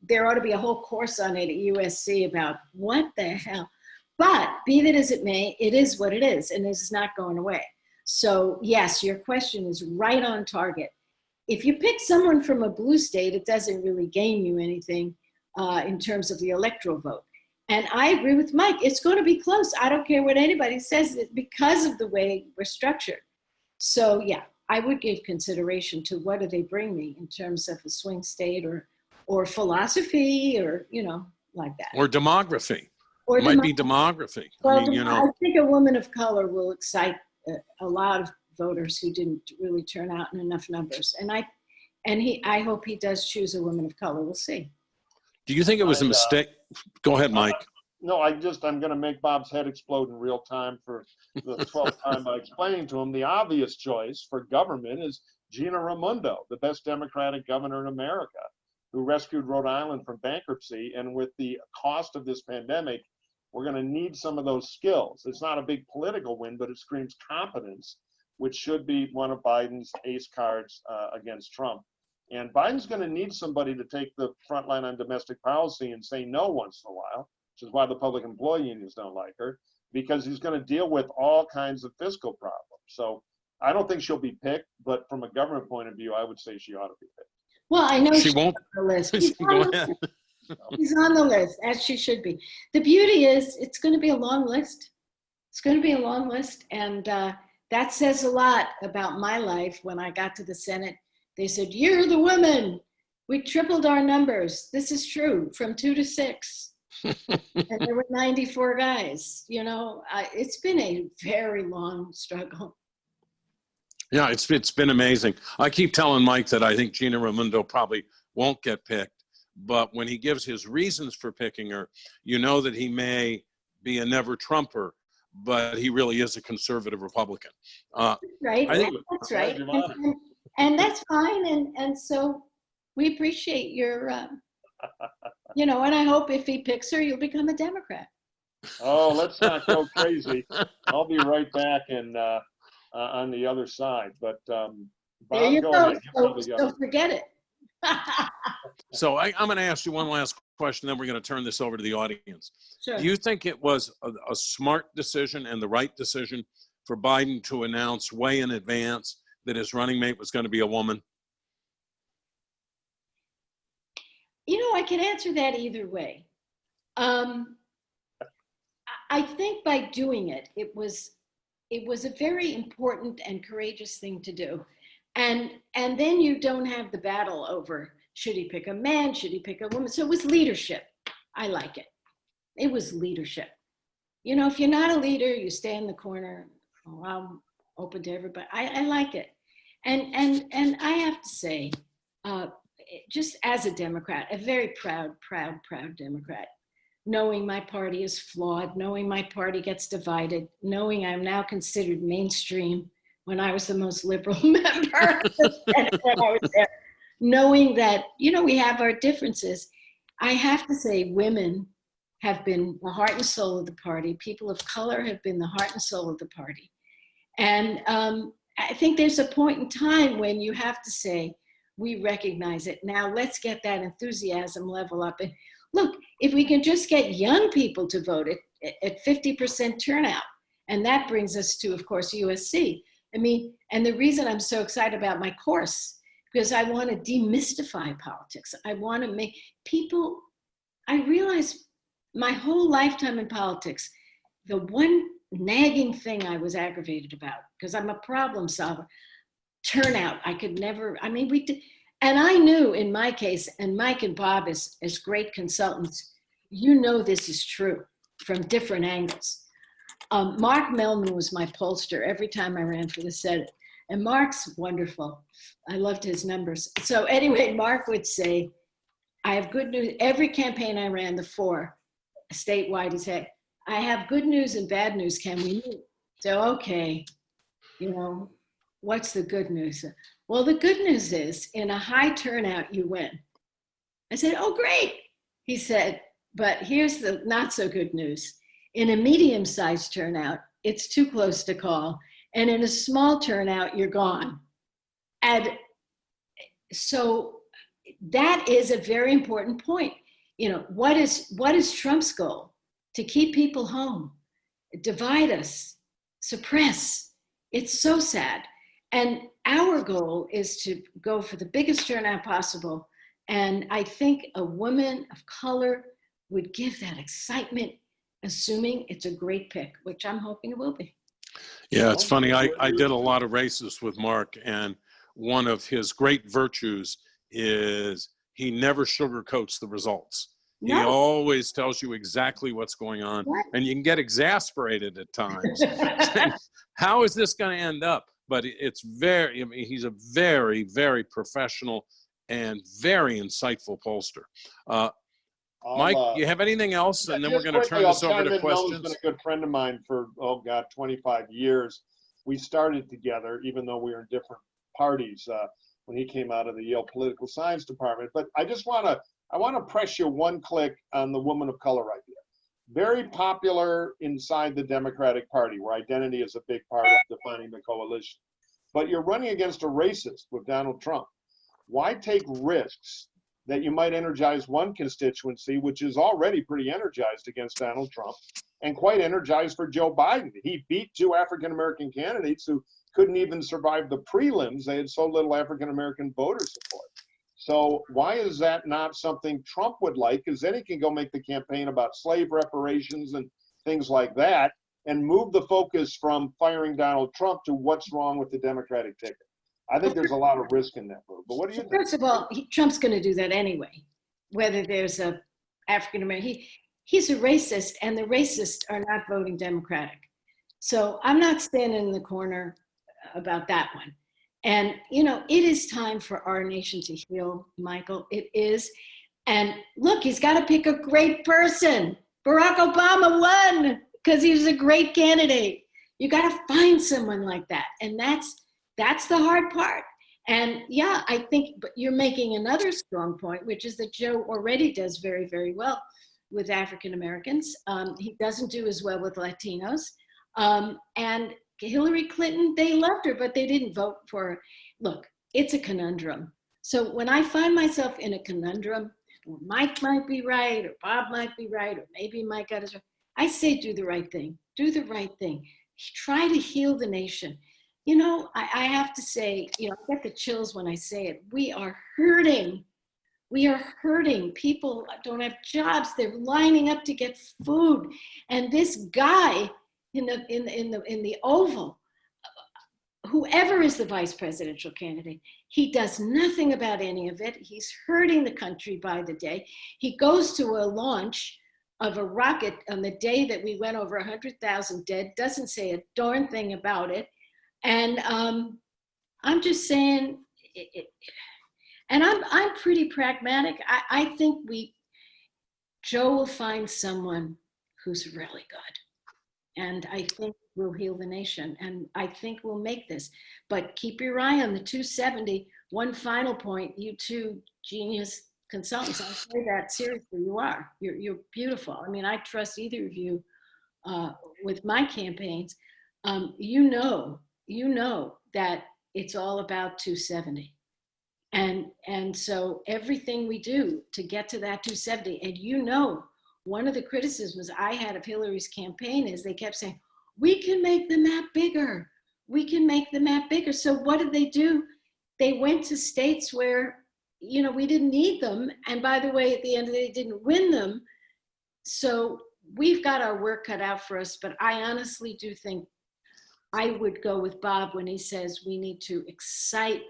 there ought to be a whole course on it at USC about what the hell. But be that as it may, it is what it is, and this is not going away. So yes, your question is right on target. If you pick someone from a blue state, it doesn't really gain you anything in terms of the electoral vote. And I agree with Mike, it's going to be close. I don't care what anybody says because of the way we're structured. So yeah, I would give consideration to what do they bring me in terms of a swing state or philosophy or, you know, like that. Or demography. Or might be demography. Well, I mean, you know. I think a woman of color will excite a lot of voters who didn't really turn out in enough numbers. And I hope he does choose a woman of color. We'll see. Do you think it was a mistake? Go ahead, Mike. No, I'm going to make Bob's head explode in real time for the 12th time by explaining to him the obvious choice for government is Gina Raimondo, the best Democratic governor in America, who rescued Rhode Island from bankruptcy. And with the cost of this pandemic, we're going to need some of those skills. It's not a big political win, but it screams competence, which should be one of Biden's ace cards against Trump. And Biden's going to need somebody to take the front line on domestic policy and say no once in a while, which is why the public employee unions don't like her, because he's going to deal with all kinds of fiscal problems. So I don't think she'll be picked, but from a government point of view, I would say she ought to be picked. Well, I know She won't. on the list. Go ahead. She's on the list, as she should be. The beauty is it's going to be a long list. It's going to be a long list. And that says a lot about my life. When I got to the Senate, they said, "You're the woman. We tripled our numbers." This is true, from 2 to 6. And there were 94 guys. You know, it's been a very long struggle. Yeah, it's been amazing. I keep telling Mike that I think Gina Raimondo probably won't get picked, but when he gives his reasons for picking her, you know that he may be a never Trumper, but he really is a conservative Republican. Right. I think That's right. And that's fine. And so we appreciate your, you know, and I hope if he picks her, you'll become a Democrat. Oh, let's not go crazy. I'll be right back and on the other side. But There Bob, you go go. ahead. So forget it. so. I'm going to ask you one last question, then we're going to turn this over to the audience. Sure. Do you think it was a smart decision and the right decision for Biden to announce way in advance that his running mate was going to be a woman? You know, I can answer that either way. I think by doing it, it was a very important and courageous thing to do. And then you don't have the battle over, should he pick a man, should he pick a woman? So it was leadership. I like it. It was leadership. You know, if you're not a leader, you stay in the corner. Oh, I'm open to everybody. I like it. And I have to say, just as a Democrat, a very proud Democrat, knowing my party is flawed, knowing my party gets divided, knowing I'm now considered mainstream when I was the most liberal member when I was there, knowing that, you know, we have our differences. I have to say women have been the heart and soul of the party. People of color have been the heart and soul of the party. And I think there's a point in time when you have to say, we recognize it. Now let's get that enthusiasm level up. And look, if we can just get young people to vote at 50% turnout, and that brings us to, of course, USC. I mean, and the reason I'm so excited about my course, because I want to demystify politics. I want to make people, I realize my whole lifetime in politics, the one nagging thing I was aggravated about, because I'm a problem solver, turnout. I could never, I mean, we did, and I knew in my case, and Mike and Bob as great consultants, you know this is true from different angles. Mark Mellman was my pollster every time I ran for the Senate. And Mark's wonderful. I loved his numbers. So anyway, Mark would say, I have good news. Every campaign I ran, the 4, statewide, he said, I have good news and bad news. Can we meet? So, okay, you know, what's the good news? Well, the good news is in a high turnout, you win. I said, oh, great. He said, but here's the not so good news. In a medium-sized turnout, it's too close to call. And in a small turnout, you're gone. And so that is a very important point. You know, what is Trump's goal? To keep people home, divide us, suppress. It's so sad. And our goal is to go for the biggest turnout possible. And I think a woman of color would give that excitement, assuming it's a great pick, which I'm hoping it will be. Yeah, it's funny. I did a lot of races with Mark, and one of his great virtues is he never sugarcoats the results. He always tells you exactly what's going on, and you can get exasperated at times. How is this going to end up? But it's very, I mean, he's a very, very professional and very insightful pollster. Mike, you have anything else? And then we're going to turn this over to questions. Mel's been a good friend of mine for, 25 years. We started together, even though we were in different parties. when he came out of the Yale Political Science Department. But I want to press you one click on the woman of color idea. Very popular inside the Democratic Party, where identity is a big part of defining the coalition. But you're running against a racist with Donald Trump. Why take risks that you might energize one constituency, which is already pretty energized against Donald Trump, and quite energized for Joe Biden? He beat two African-American candidates who couldn't even survive the prelims. They had so little African-American voter support. So why is that not something Trump would like? Because then he can go make the campaign about slave reparations and things like that, and move the focus from firing Donald Trump to what's wrong with the Democratic ticket. I think there's a lot of risk in that move. But what do you think? First of all, Trump's going to do that anyway, whether there's a African American. He's a racist, and the racists are not voting Democratic. So I'm not standing in the corner about that one. And, you know, it is time for our nation to heal, Michael. It is. And look, he's got to pick a great person. Barack Obama won because he was a great candidate. You got to find someone like that. And that's the hard part. And yeah, I think, but you're making another strong point, which is that Joe already does very, very well with African Americans. He doesn't do as well with Latinos. And Hillary Clinton, they loved her, but they didn't vote for her. Look, it's a conundrum. So when I find myself in a conundrum, or Mike might be right, or Bob might be right, or maybe Mike got his right, I say do the right thing. Do the right thing. Try to heal the nation. You know, I have to say, you know, I get the chills when I say it. We are hurting. We are hurting. People don't have jobs. They're lining up to get food. And this guy in the Oval, whoever is the vice presidential candidate, he does nothing about any of it. He's hurting the country by the day. He goes to a launch of a rocket on the day that we went over 100,000 dead, doesn't say a darn thing about it. And I'm just saying, and I'm pretty pragmatic. I think Joe will find someone who's really good. And I think we'll heal the nation. And I think we'll make this. But keep your eye on the 270. One final point, you two genius consultants, I say that seriously, you are. You're beautiful. I mean, I trust either of you with my campaigns. You know that it's all about 270. And so everything we do to get to that 270, and you know, one of the criticisms I had of Hillary's campaign is they kept saying, we can make the map bigger. We can make the map bigger. So what did they do? They went to states where, you know, we didn't need them. And by the way, at the end of the day, didn't win them. So we've got our work cut out for us. But I honestly do think I would go with Bob when he says we need to excite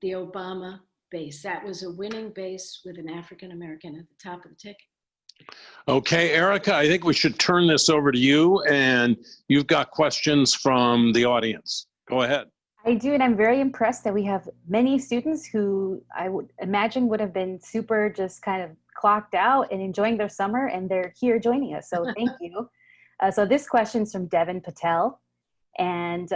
the Obama base. That was a winning base with an African-American at the top of the ticket. Okay, Erica, I think we should turn this over to you, and you've got questions from the audience. Go ahead. I do, and I'm very impressed that we have many students who I would imagine would have been super just kind of clocked out and enjoying their summer, and they're here joining us, so thank you. So this question's from Devin Patel, and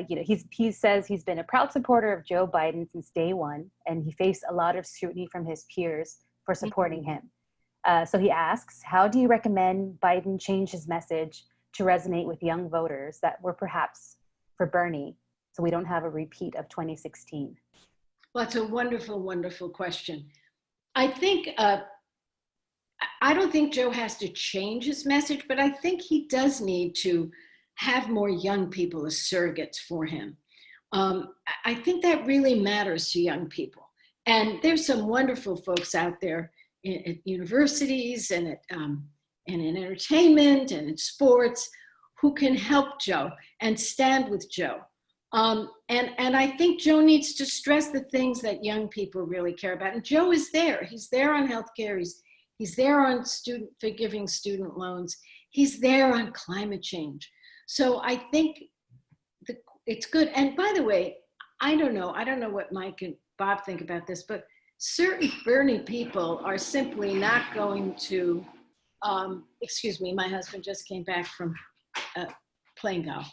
you know, he says he's been a proud supporter of Joe Biden since day one, and he faced a lot of scrutiny from his peers for supporting him. So he asks, how do you recommend Biden change his message to resonate with young voters that were perhaps for Bernie, so we don't have a repeat of 2016? Well, it's a wonderful, wonderful question. I think, I don't think Joe has to change his message, but I think he does need to have more young people as surrogates for him. I think that really matters to young people. And there's some wonderful folks out there at universities and in entertainment and in sports who can help Joe and stand with Joe. And I think Joe needs to stress the things that young people really care about. And Joe is there. He's there on healthcare. He's there on forgiving student loans. He's there on climate change. So I think it's good. And by the way, I don't know what Mike and Bob think about this, but certain Bernie people are simply not going to, excuse me, my husband just came back from playing golf.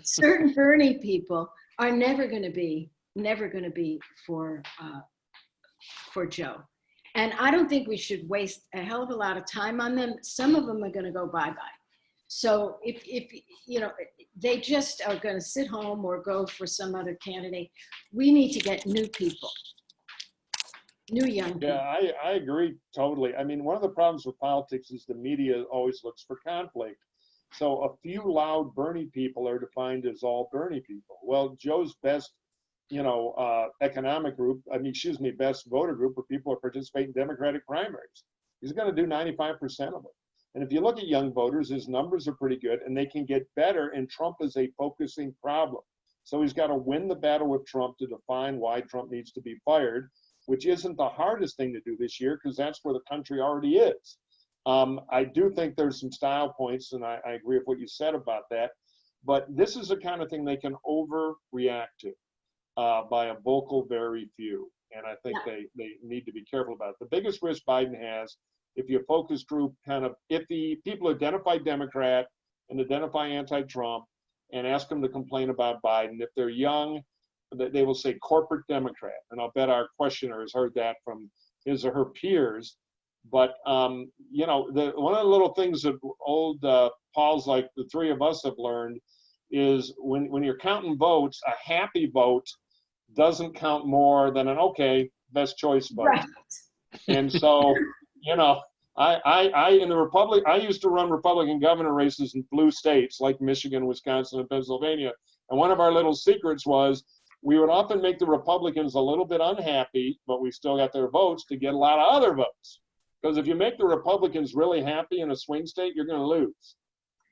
Certain Bernie people are never going to be never going to be for Joe. And I don't think we should waste a hell of a lot of time on them. Some of them are going to go bye-bye. So if you know, they just are going to sit home or go for some other candidate, we need to get new people, new young people. Yeah, I agree totally. I mean, one of the problems with politics is the media always looks for conflict. So a few loud Bernie people are defined as all Bernie people. Well, Joe's best, economic group, best voter group where people are participating in Democratic primaries. He's going to do 95% of it. And if you look at young voters, his numbers are pretty good and they can get better, and Trump is a focusing problem. So he's got to win the battle with Trump to define why Trump needs to be fired, which isn't the hardest thing to do this year because that's where the country already is. I do think there's some style points, and I agree with what you said about that, but this is the kind of thing they can overreact to by a vocal very few. And I think they need to be careful about it. The biggest risk Biden has, if you focus group if the people identify Democrat and identify anti-Trump and ask them to complain about Biden, if they're young, they will say corporate Democrat. And I'll bet our questioner has heard that from his or her peers. But, one of the little things that old Pauls like the three of us have learned is when you're counting votes, a happy vote doesn't count more than an okay, best choice vote. Right. And so, I used to run Republican governor races in blue states like Michigan, Wisconsin, and Pennsylvania. And one of our little secrets was we would often make the Republicans a little bit unhappy, but we still got their votes to get a lot of other votes. Because if you make the Republicans really happy in a swing state, you're going to lose.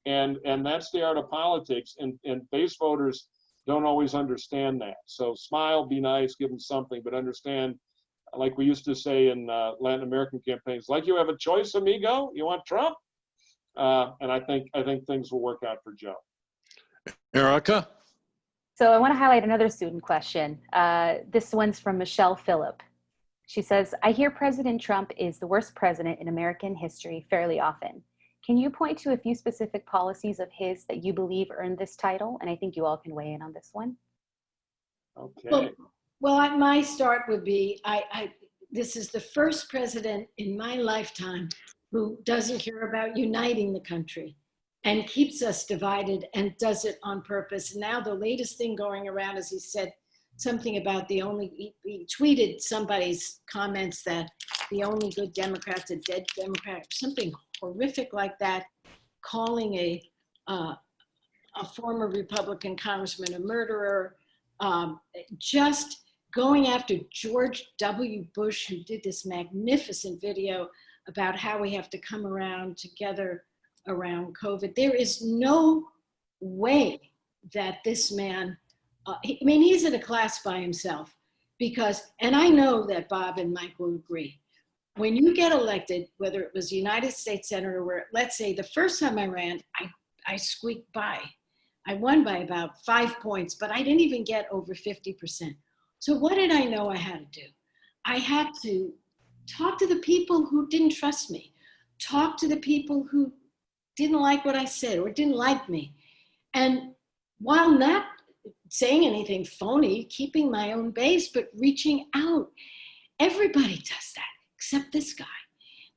And that's the art of politics. And base voters don't always understand that. So smile, be nice, give them something, but understand, like we used to say in Latin American campaigns, like you have a choice, amigo, you want Trump? And I think things will work out for Joe. Erica? So I want to highlight another student question. This one's from Michelle Phillip. She says, I hear President Trump is the worst president in American history fairly often. Can you point to a few specific policies of his that you believe earned this title? And I think you all can weigh in on this one. Okay. Well, my start would be, this is the first president in my lifetime who doesn't care about uniting the country and keeps us divided and does it on purpose. And now the latest thing going around is he said something about he tweeted somebody's comments that the only good Democrat's a dead Democrat, something horrific like that, calling a former Republican congressman a murderer, just going after George W. Bush, who did this magnificent video about how we have to come around together around COVID. There is no way that this man, he's in a class by himself because, and I know that Bob and Mike will agree, when you get elected, whether it was United States Senator, where let's say the first time I ran, I squeaked by. I won by about 5 points, but I didn't even get over 50%. So what did I know I had to do? I had to talk to the people who didn't trust me, talk to the people who didn't like what I said or didn't like me. And while not saying anything phony, keeping my own base, but reaching out. Everybody does that, except this guy.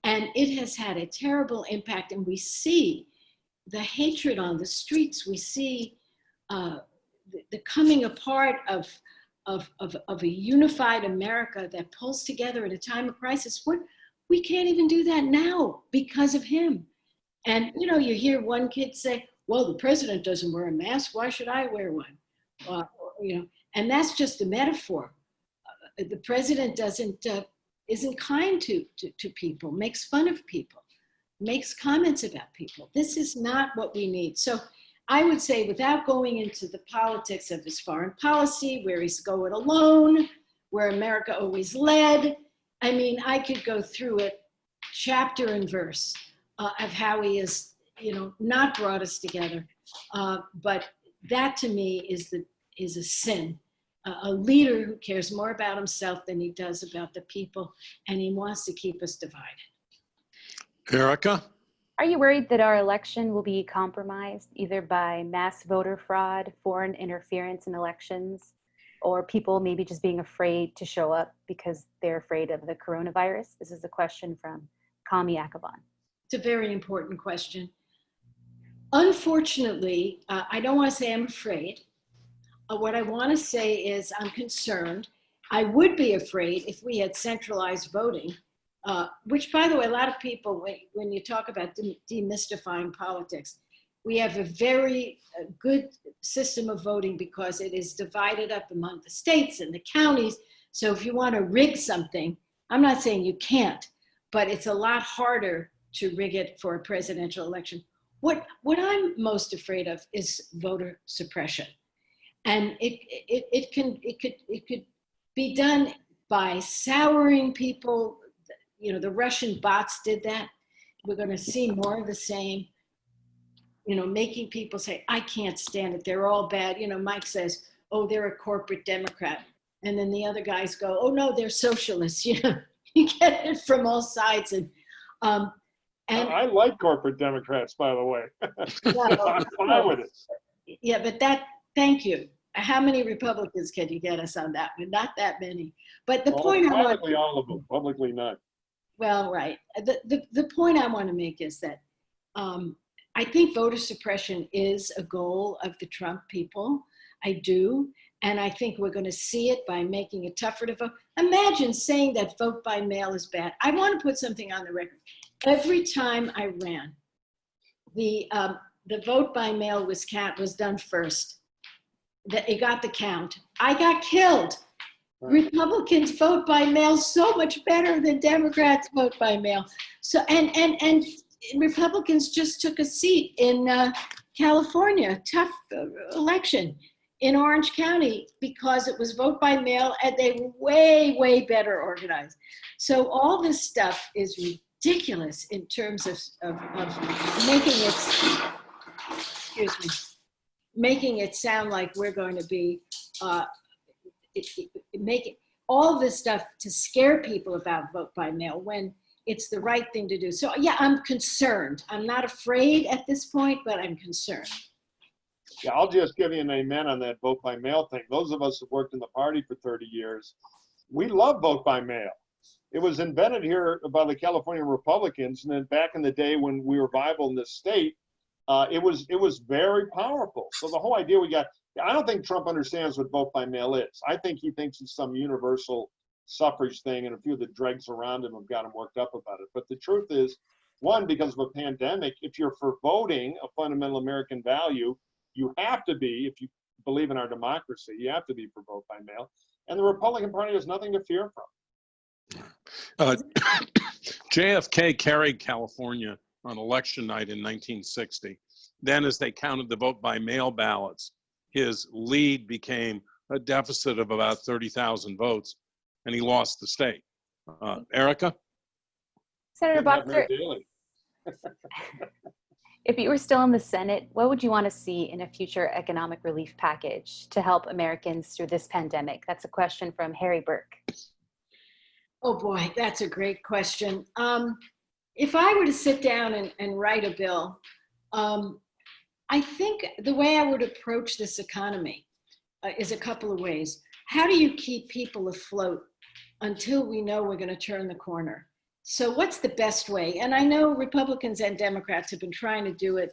And it has had a terrible impact. And we see the hatred on the streets. We see the coming apart of a unified America that pulls together at a time of crisis. We can't even do that now because of him. And, you hear one kid say, well, the president doesn't wear a mask. Why should I wear one? And that's just a metaphor. The president isn't kind to people, makes fun of people, makes comments about people. This is not what we need. So I would say, without going into the politics of his foreign policy, where he's going alone, where America always led, I could go through it chapter and verse of how he has, not brought us together. But that to me is a sin. A leader who cares more about himself than he does about the people, and he wants to keep us divided. Erica? Are you worried that our election will be compromised either by mass voter fraud, foreign interference in elections, or people maybe just being afraid to show up because they're afraid of the coronavirus? This is a question from Kami Akavan. It's a very important question. Unfortunately, I don't want to say I'm afraid. What I want to say is I'm concerned. I would be afraid if we had centralized voting, which, by the way, a lot of people, when you talk about demystifying politics, we have a very good system of voting because it is divided up among the states and the counties. So if you want to rig something, I'm not saying you can't, but it's a lot harder to rig it for a presidential election. What I'm most afraid of is voter suppression. And it could be done by souring people. You know, the Russian bots did that. We're going to see more of the same. You know, making people say, I can't stand it. They're all bad. You know, Mike says, oh, they're a corporate Democrat. And then the other guys go, oh, no, they're socialists. You know, you get it from all sides. And I like corporate Democrats, by the way. Well, I'm fine with it. Yeah, but thank you. How many Republicans can you get us on that one? Not that many. But the point I want, privately all of them, publicly none. well, right. The point I want to make is that I think voter suppression is a goal of the Trump people. I do. And I think we're going to see it by making it tougher to vote. Imagine saying that vote by mail is bad. I want to put something on the record. Every time I ran, the vote by mail was done first. It got the count. I got killed. Right. Republicans vote by mail so much better than Democrats vote by mail. So and Republicans just took a seat in California, tough election in Orange County because it was vote by mail and they were way, way better organized. So all this stuff is ridiculous in terms of making it, making it sound like we're going to be making all this stuff to scare people about vote by mail when it's the right thing to do. So yeah, I'm concerned. I'm not afraid at this point, but I'm concerned. Yeah, I'll just give you an amen on that vote by mail thing. Those of us who worked in the party for 30 years, we love vote by mail. It was invented here by the California Republicans, and then back in the day when we were viable in this state, it was very powerful. So the whole idea I don't think Trump understands what vote by mail is. I think he thinks it's some universal suffrage thing, and a few of the dregs around him have got him worked up about it. But the truth is, one, because of a pandemic, if you're for voting, a fundamental American value, you have to be, if you believe in our democracy, you have to be for vote by mail. And the Republican Party has nothing to fear from. JFK carried California on election night in 1960. Then as they counted the vote by mail ballots, his lead became a deficit of about 30,000 votes, and he lost the state. Erica? Senator Boxer, if you were still in the Senate, what would you want to see in a future economic relief package to help Americans through this pandemic? That's a question from Harry Burke. Oh boy, that's a great question. If I were to sit down and write a bill, I think the way I would approach this economy is a couple of ways. How do you keep people afloat until we know we're going to turn the corner? So what's the best way? And I know Republicans and Democrats have been trying to do it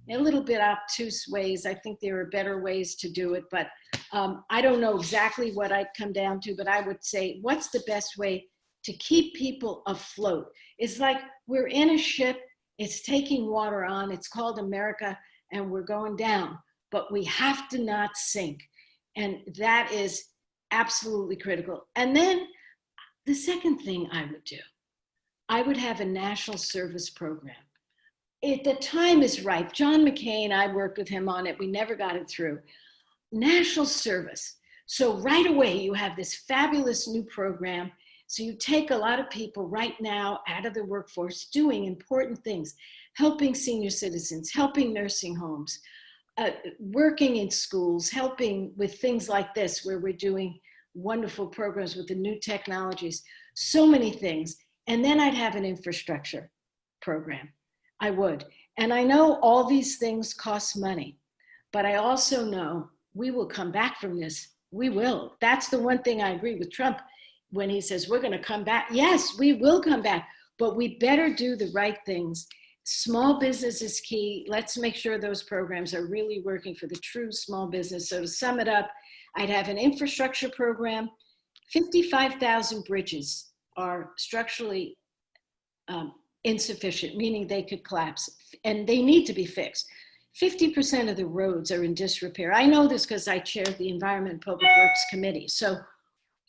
in a little bit obtuse ways. I think there are better ways to do it, but I don't know exactly what I'd come down to, but I would say, what's the best way to keep people afloat? It's like we're in a ship, it's taking water on, it's called America, and we're going down, but we have to not sink. And that is absolutely critical. And then the second thing I would do, I would have a national service program. The time is ripe. John McCain, I worked with him on it. We never got it through. National service. So right away, you have this fabulous new program. So you take a lot of people right now out of the workforce doing important things, helping senior citizens, helping nursing homes, working in schools, helping with things like this, where we're doing wonderful programs with the new technologies, so many things. And then I'd have an infrastructure program. I would. And I know all these things cost money, but I also know we will come back from this We will. That's the one thing I agree with Trump when he says we're going to come back. Yes, we will come back, but we better do the right things. Small business is key. Let's make sure those programs are really working for the true small business. So to sum it up, I'd have an infrastructure program. 55,000 bridges are structurally insufficient, meaning they could collapse, and they need to be fixed. 50% of the roads are in disrepair. I know this because I chaired the Environment and Public Works Committee. So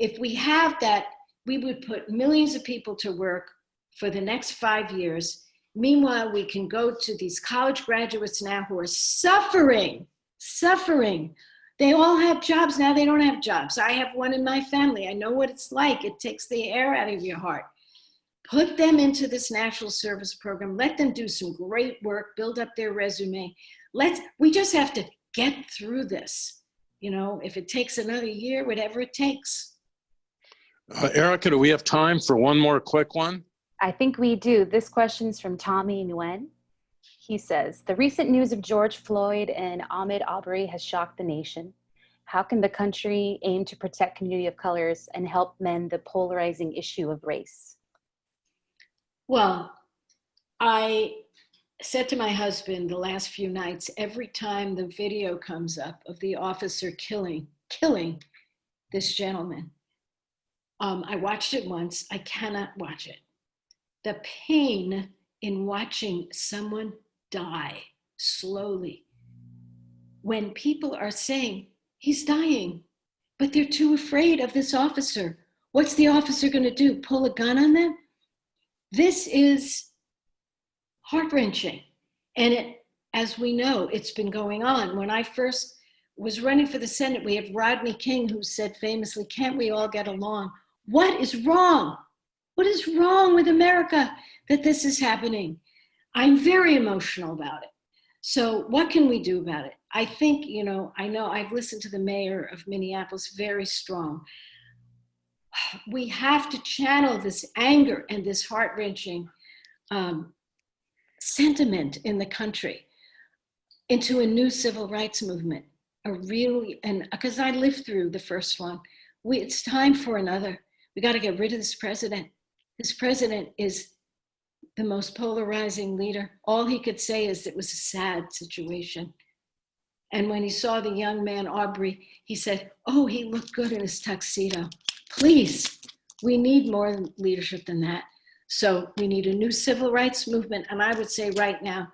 if we have that, we would put millions of people to work for the next 5 years. Meanwhile, we can go to these college graduates now who are suffering. They all have jobs. Now they don't have jobs. I have one in my family. I know what it's like. It takes the air out of your heart. Put them into this national service program. Let them do some great work, build up their resume. We just have to get through this. You know, if it takes another year, whatever it takes. Erica, do we have time for one more quick one? I think we do. This question's from Tommy Nguyen. He says, the recent news of George Floyd and Ahmaud Arbery has shocked the nation. How can the country aim to protect community of colors and help mend the polarizing issue of race? Well, I said to my husband the last few nights, every time the video comes up of the officer killing this gentleman, I watched it once. I cannot watch it. The pain in watching someone die slowly when people are saying he's dying, but they're too afraid of this officer. What's the officer going to do? Pull a gun on them? This is heart-wrenching. And as we know, it's been going on. When I first was running for the Senate, we had Rodney King, who said famously, can't we all get along? What is wrong? What is wrong with America that this is happening? I'm very emotional about it. So what can we do about it? I think, I know I've listened to the mayor of Minneapolis, very strong. We have to channel this anger and this heart-wrenching sentiment in the country into a new civil rights movement, because I lived through the first one. It's time for another. We got to get rid of this president. This president is the most polarizing leader. All he could say is it was a sad situation. And when he saw the young man, Arbery, he said, oh, he looked good in his tuxedo. Please, we need more leadership than that. So we need a new civil rights movement. And I would say right now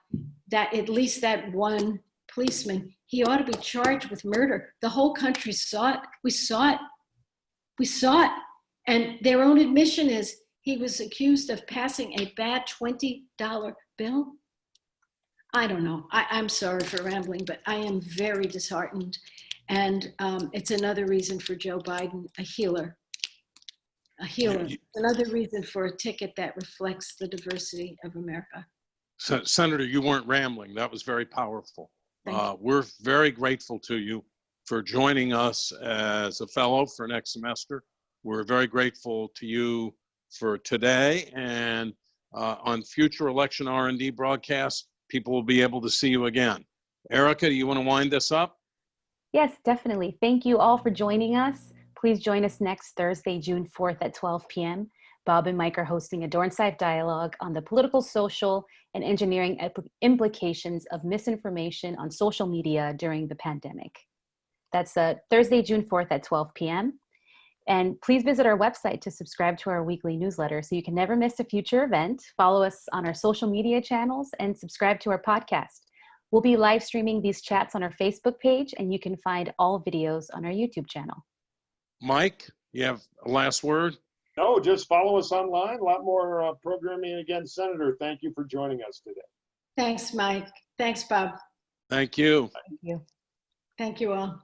that at least that one policeman, he ought to be charged with murder. The whole country saw it. We saw it. And their own admission is he was accused of passing a bad $20 bill. I don't know. I'm sorry for rambling, but I am very disheartened. And it's another reason for Joe Biden, a healer. Another reason for a ticket that reflects the diversity of America. So, Senator, you weren't rambling. That was very powerful. We're very grateful to you for joining us as a fellow for next semester. We're very grateful to you for today, and on future election R&D broadcasts, people will be able to see you again. Erica, do you want to wind this up? Yes, definitely. Thank you all for joining us. Please join us next Thursday, June 4th at 12 p.m. Bob and Mike are hosting a Dornsife dialogue on the political, social, and engineering implications of misinformation on social media during the pandemic. That's Thursday, June 4th at 12 p.m. And please visit our website to subscribe to our weekly newsletter so you can never miss a future event. Follow us on our social media channels and subscribe to our podcast. We'll be live streaming these chats on our Facebook page, and you can find all videos on our YouTube channel. Mike, you have a last word? No, just follow us online. A lot more programming again. Senator, thank you for joining us today. Thanks, Mike. Thanks, Bob. Thank you. Thank you. Thank you all.